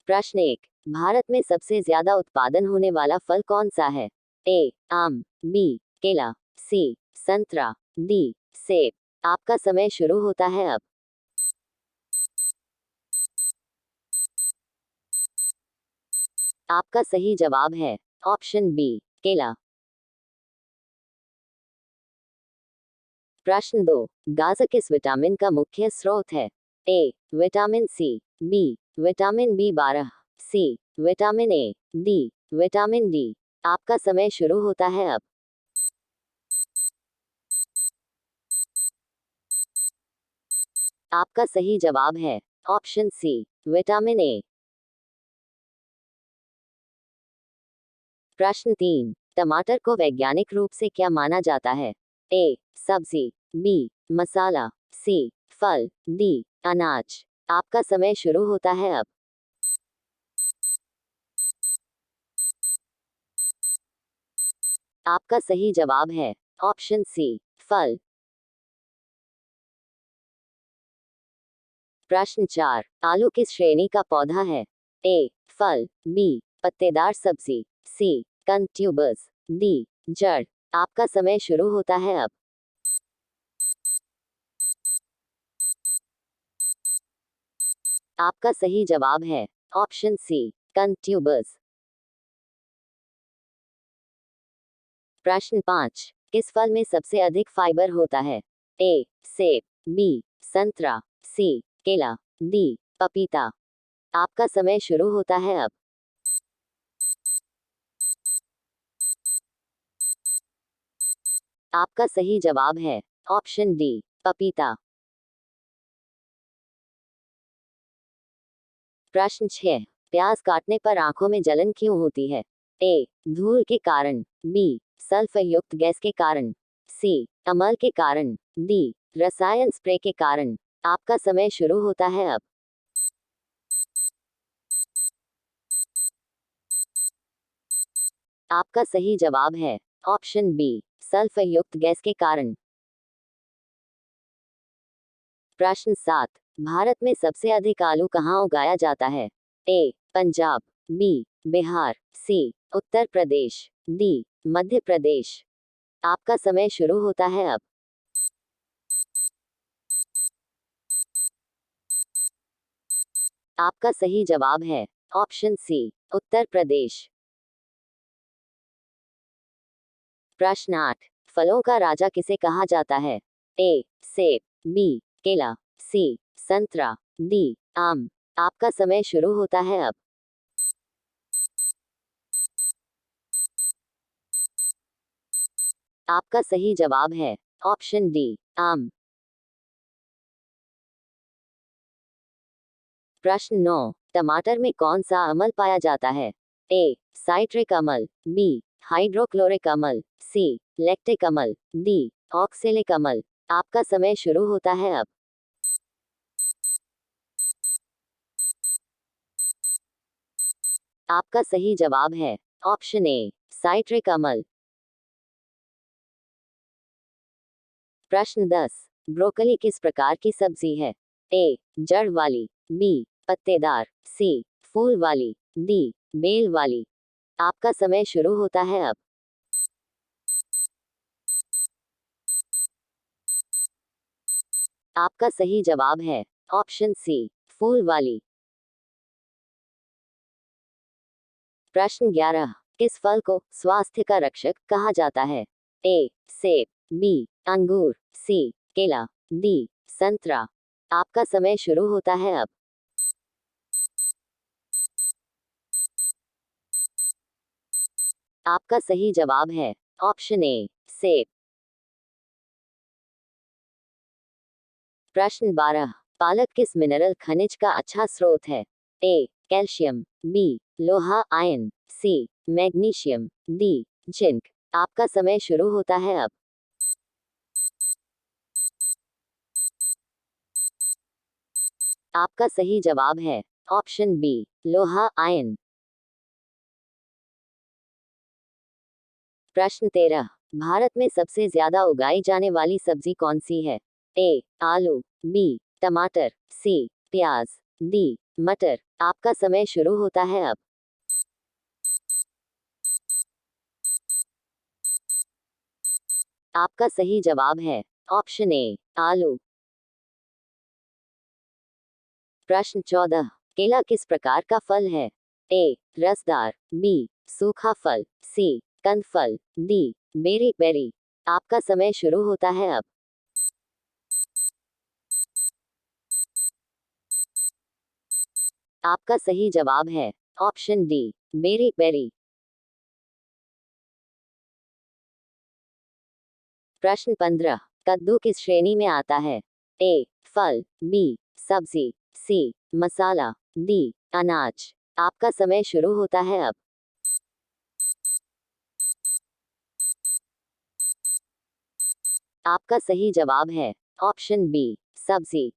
प्रश्न 1। भारत में सबसे ज्यादा उत्पादन होने वाला फल कौन सा है? ए आम, बी केला, सी संतरा, डी सेब। आपका समय शुरू होता है अब। आपका सही जवाब है ऑप्शन बी केला। प्रश्न 2। गाजर किस विटामिन का मुख्य स्रोत है? A vitamin C, B vitamin B 12, C vitamin A, D vitamin D. आपका समय शुरू होता है अब। आपका सही जवाब है ऑप्शन सी विटामिन ए। प्रश्न 3। टमाटर को वैज्ञानिक रूप से क्या माना जाता है? ए सब्जी, बी मसाला, सी फल, डी अनाज। आपका समय शुरू होता है अब। आपका सही जवाब है ऑप्शन सी फल। प्रश्न 4। आलू किस श्रेणी का पौधा है? ए फल, बी पत्तेदार सब्जी, सी कंद ट्यूबर्स, डी जड़। आपका समय शुरू होता है अब। आपका सही जवाब है ऑप्शन सी कंद ट्यूबर्स। प्रश्न 5। किस फल में सबसे अधिक फाइबर होता है? ए सेब, बी संतरा, सी केला, डी पपीता। आपका समय शुरू होता है अब। आपका सही जवाब है ऑप्शन डी पपीता। प्रश्न 6। प्याज काटने पर आंखों में जलन क्यों होती है? ए धूल के कारण, बी सल्फर युक्त गैस के कारण, सी अमल के कारण, डी रसायन स्प्रे के कारण। आपका समय शुरू होता है अब। आपका सही जवाब है ऑप्शन बी सल्फर युक्त गैस के कारण। प्रश्न 7। भारत में सबसे अधिक आलू कहाँ उगाया जाता है? ए पंजाब, बी बिहार, सी उत्तर प्रदेश, डी मध्य प्रदेश। आपका समय शुरू होता है अब। आपका सही जवाब है ऑप्शन सी उत्तर प्रदेश। प्रश्न 8। फलों का राजा किसे कहा जाता है? ए सेब, बी केला, सी संतरा, डी आम। आपका समय शुरू होता है अब। आपका सही जवाब है ऑप्शन डी आम। प्रश्न 9। टमाटर में कौन सा अम्ल पाया जाता है? ए साइट्रिक अम्ल, बी हाइड्रोक्लोरिक अम्ल, सी लैक्टिक अम्ल, डी ऑक्सैलिक अम्ल। आपका समय शुरू होता है अब। आपका सही जवाब है ऑप्शन ए साइट्रिक अम्ल। प्रश्न 10। ब्रोकली किस प्रकार की सब्जी है? ए जड़ वाली, बी पत्तेदार, सी फूल वाली, डी बेल वाली। आपका समय शुरू होता है अब। आपका सही जवाब है ऑप्शन सी फूल वाली। प्रश्न 11। किस फल को स्वास्थ्य का रक्षक कहा जाता है? ए सेब, बी अंगूर, सी केला, डी संतरा। आपका समय शुरू होता है अब। आपका सही जवाब है ऑप्शन ए सेब। प्रश्न 12। पालक किस मिनरल खनिज का अच्छा स्रोत है? ए कैल्शियम, बी लोहा iron, C magnesium, D zinc. आपका समय शुरू होता है अब। आपका सही जवाब है ऑप्शन बी लोहा आयन। प्रश्न 13। भारत में सबसे ज्यादा उगाई जाने वाली सब्जी कौन सी है? ए आलू, बी टमाटर, सी प्याज, डी मटर। आपका समय शुरू होता है अब। आपका सही जवाब है ऑप्शन ए आलू। प्रश्न 14। केला किस प्रकार का फल है? ए रसदार, बी सूखा फल, सी कंद फल, डी बेरी बेरी। आपका समय शुरू होता है अब। आपका सही जवाब है ऑप्शन डी बेरी बेरी। प्रश्न 15। कद्दू किस श्रेणी में आता है? ए फल, बी सब्जी, सी मसाला, डी अनाज। आपका समय शुरू होता है अब। आपका सही जवाब है ऑप्शन बी सब्जी।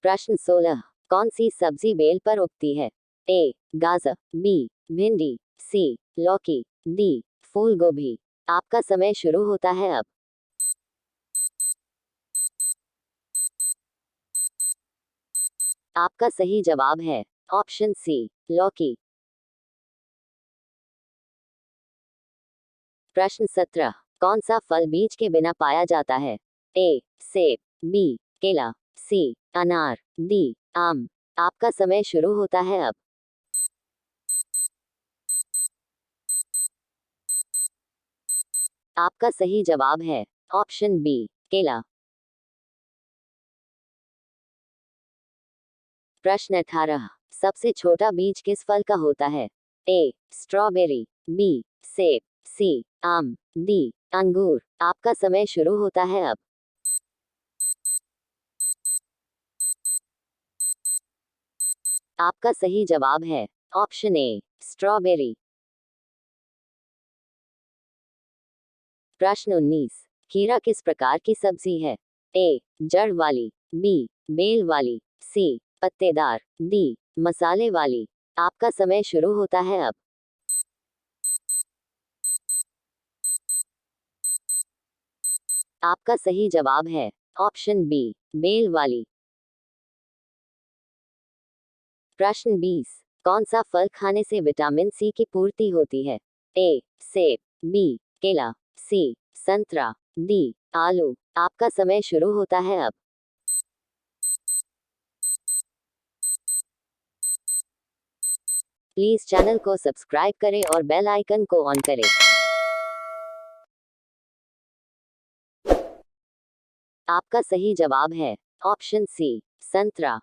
प्रश्न 16। कौन सी सब्जी बेल पर उगती है? ए गाजर, बी भिंडी, सी लौकी, डी फूल गोभी। आपका समय शुरू होता है अब। आपका सही जवाब है ऑप्शन सी लौकी। प्रश्न 17। कौन सा फल बीज के बिना पाया जाता है? ए सेब, बी केला, सी अनार, डी आम। आपका समय शुरू होता है अब। आपका सही जवाब है ऑप्शन बी केला। प्रश्न 18। सबसे छोटा बीज किस फल का होता है? ए स्ट्रॉबेरी, बी सेब, सी आम, डी अंगूर। आपका समय शुरू होता है अब। आपका सही जवाब है ऑप्शन ए स्ट्रॉबेरी। प्रश्न 19। खीरा किस प्रकार की सब्जी है? ए जड़ वाली, बी बेल वाली, सी पत्तेदार, डी मसाले वाली। आपका समय शुरू होता है अब। आपका सही जवाब है ऑप्शन बी बेल वाली। प्रश्न 20। कौन सा फल खाने से विटामिन सी की पूर्ति होती है? ए सेब, बी केला, सी संतरा, डी आलू। आपका समय शुरू होता है अब। प्लीज चैनल को सब्सक्राइब करें और बेल आइकन को ऑन करें। आपका सही जवाब है ऑप्शन सी संतरा।